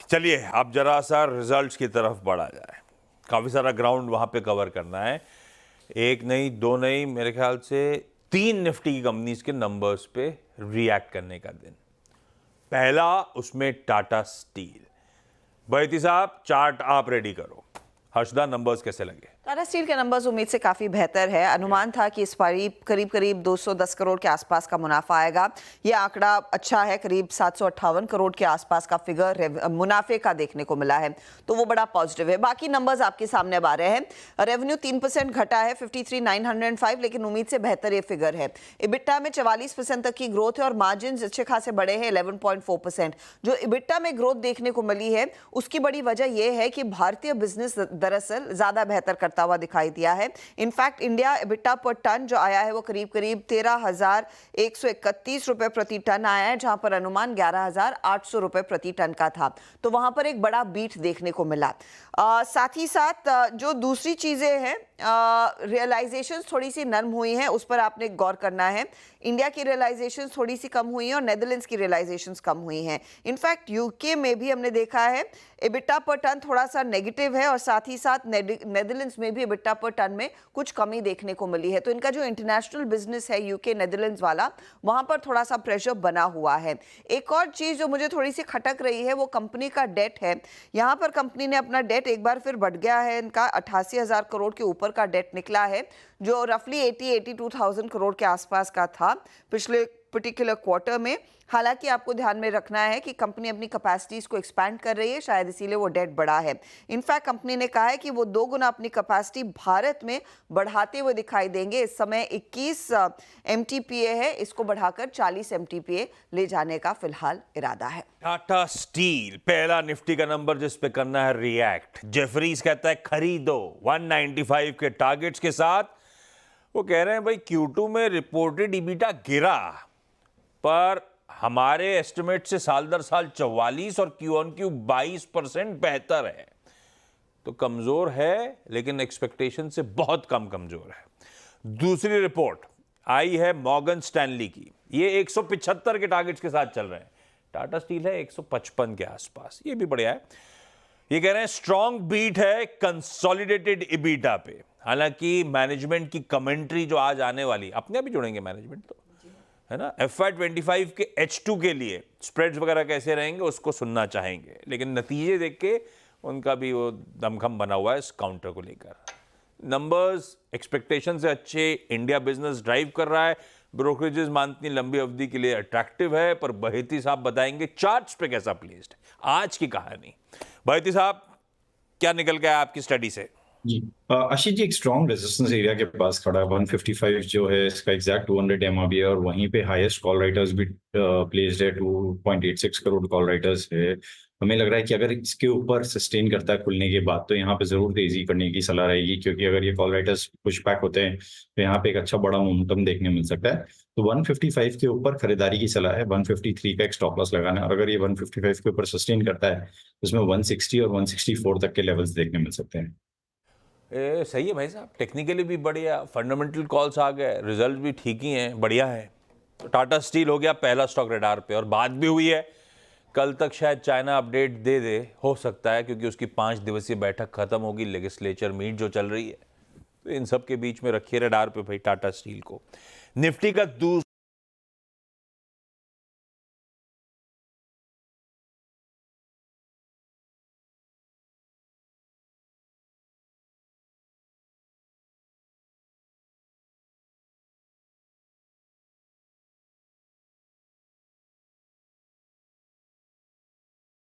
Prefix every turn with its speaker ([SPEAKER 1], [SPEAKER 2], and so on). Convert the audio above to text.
[SPEAKER 1] चलिए अब जरा सा रिजल्ट्स की तरफ बढ़ा जाए। काफ़ी सारा ग्राउंड वहाँ पे कवर करना है। एक नहीं, दो नहीं, मेरे ख्याल से 3 निफ्टी की कंपनीज के नंबर्स पे रिएक्ट करने का दिन। पहला उसमें टाटा स्टील। बैती साहब चार्ट आप रेडी करो। हर्षदा, नंबर्स कैसे लगे?
[SPEAKER 2] टाटा स्टील के नंबर्स उम्मीद से काफी बेहतर है। अनुमान था कि इस बारी करीब करीब 210 करोड़ के आसपास का मुनाफा आएगा। ये आंकड़ा अच्छा है, करीब 758 करोड़ के आसपास का फिगर मुनाफे का देखने को मिला है, तो वो बड़ा पॉजिटिव है। बाकी नंबर्स आपके सामने अब आ रहे हैं। रेवेन्यू 3% घटा है 53,905, लेकिन उम्मीद से बेहतर ये फिगर है। इबिट्टा में 44% तक की ग्रोथ है और मार्जिन अच्छे खासे बड़े हैं 11.4%। जो इबिट्टा में ग्रोथ देखने को मिली है उसकी बड़ी वजह यह है कि भारतीय बिजनेस दरअसल ज्यादा बेहतर करता हुआ दिखाई दिया है। इनफैक्ट इंडिया एबिटा पर टन जो आया है वो करीब करीब 13,131 रुपए प्रति टन आया है, जहां पर अनुमान 11,800 रुपए प्रति टन का था, तो वहां पर एक बड़ा बीट देखने को मिला। साथ ही साथ जो दूसरी चीजें हैं, रियलाइजेशंस थोड़ी सी नरम हुई हैं, उस पर आपने गौर करना है। इंडिया की रियलाइजेशंस थोड़ी सी कम हुई हैं और नेदरलैंड्स की रियलाइजेशंस कम हुई हैं। इनफैक्ट यूके में भी हमने देखा है एबिटा पर टन थोड़ा सा नेगेटिव है और साथ ही साथ नेदरलैंड्स में भी एबिटा पर टन में कुछ कमी देखने को मिली है। तो इनका जो इंटरनेशनल बिजनेस है यूके नेदरलैंड्स वाला, वहां पर थोड़ा सा प्रेशर बना हुआ है। एक और चीज जो मुझे थोड़ी सी खटक रही है वो कंपनी का डेट है। यहाँ पर कंपनी ने अपना डेट एक बार फिर बढ़ गया है, इनका 88,000 करोड़ के ऊपर का डेट निकला है, जो रफली 82,000 करोड़ के आसपास का था पिछले पर्टिकुलर क्वार्टर में। हालांकि आपको ध्यान में रखना है कि कंपनी अपनी कैपेसिटीज को एक्सपैंड कर रही है, शायद इसीलिए वो डेट बढ़ा है। इनफैक्ट कंपनी ने कहा है कि वो 2 गुना अपनी कैपेसिटी भारत में बढ़ाते हुए दिखाई देंगे। इस समय 21 MTPA है, इसको बढ़ाकर 40 MTPA ले जाने का फिलहाल इरादा है।
[SPEAKER 1] टाटा स्टील पहला निफ्टी का नंबर जिस पे करना है रिएक्ट। जेफरीज कहता है खरीदो 195 के टारगेट्स के साथ। वो कह रहे हैं भाई Q2 में रिपोर्टेड ईबिटा गिरा, पर हमारे एस्टिमेट से साल दर साल 44 और Q on Q 22% बेहतर है। तो कमजोर है, लेकिन एक्सपेक्टेशन से बहुत कम कमजोर है। दूसरी रिपोर्ट आई है मॉर्गन स्टैनली की, ये 175 के टारगेट्स के साथ चल रहे हैं। टाटा स्टील है 155 के आसपास, ये भी बढ़िया है। ये कह रहे हैं स्ट्रॉन्ग बीट है कंसोलिडेटेड इबिटा पे। हालांकि मैनेजमेंट की कमेंट्री जो आज आने वाली, अपने भी जुड़ेंगे मैनेजमेंट तो, है ना, FY25 के H2 के लिए स्प्रेड्स वगैरह कैसे रहेंगे उसको सुनना चाहेंगे, लेकिन नतीजे देख के उनका भी वो दमखम बना हुआ है इस काउंटर को लेकर। नंबर्स एक्सपेक्टेशन से अच्छे, इंडिया बिजनेस ड्राइव कर रहा है, ब्रोकरेजेस मानती लंबी अवधि के लिए अट्रैक्टिव है, पर बहेती साहब बताएंगे चार्ट्स पे कैसा प्लेस्ड है आज की कहानी। बहेती साहब, क्या निकल गया आपकी स्टडी से?
[SPEAKER 3] जी आशीष जी, एक स्ट्रॉन्ग रेजिस्टेंस एरिया के पास खड़ा है 155 जो है, इसका एग्जैक्ट 200 MRB है और वहीं पे हाईएस्ट कॉल राइटर्स भी प्लेस्ड है, 2.86 करोड़ कॉल राइटर्स है। हमें लग रहा है कि अगर इसके ऊपर सस्टेन करता है खुलने के बाद, तो यहाँ पे जरूर तेजी करने की सलाह रहेगी, क्योंकि अगर ये कॉल राइटर्स पुश बैक होते हैं तो यहाँ पे एक अच्छा बड़ा मोमेंटम देखने मिल सकता है। तो 155 के ऊपर खरीदारी की सलाह है, 153 का एक स्टॉप लॉस लगाना है, और अगर ये 155 के ऊपर सस्टेन करता है तो उसमें 160 और 164 तक के लेवल्स देखने मिल सकते हैं।
[SPEAKER 1] सही है भाई साहब, टेक्निकली भी बढ़िया, फंडामेंटल कॉल्स आ गए, रिजल्ट भी ठीक ही हैं, बढ़िया है। तो टाटा स्टील हो गया पहला स्टॉक रडार पे, और बात भी हुई है कल तक शायद चाइना अपडेट दे दे, हो सकता है, क्योंकि उसकी 5 दिवसीय बैठक खत्म होगी, लेजिस्लेचर मीट जो चल रही है। तो इन सब के बीच में रखिए रडार पे भाई टाटा स्टील को। निफ्टी का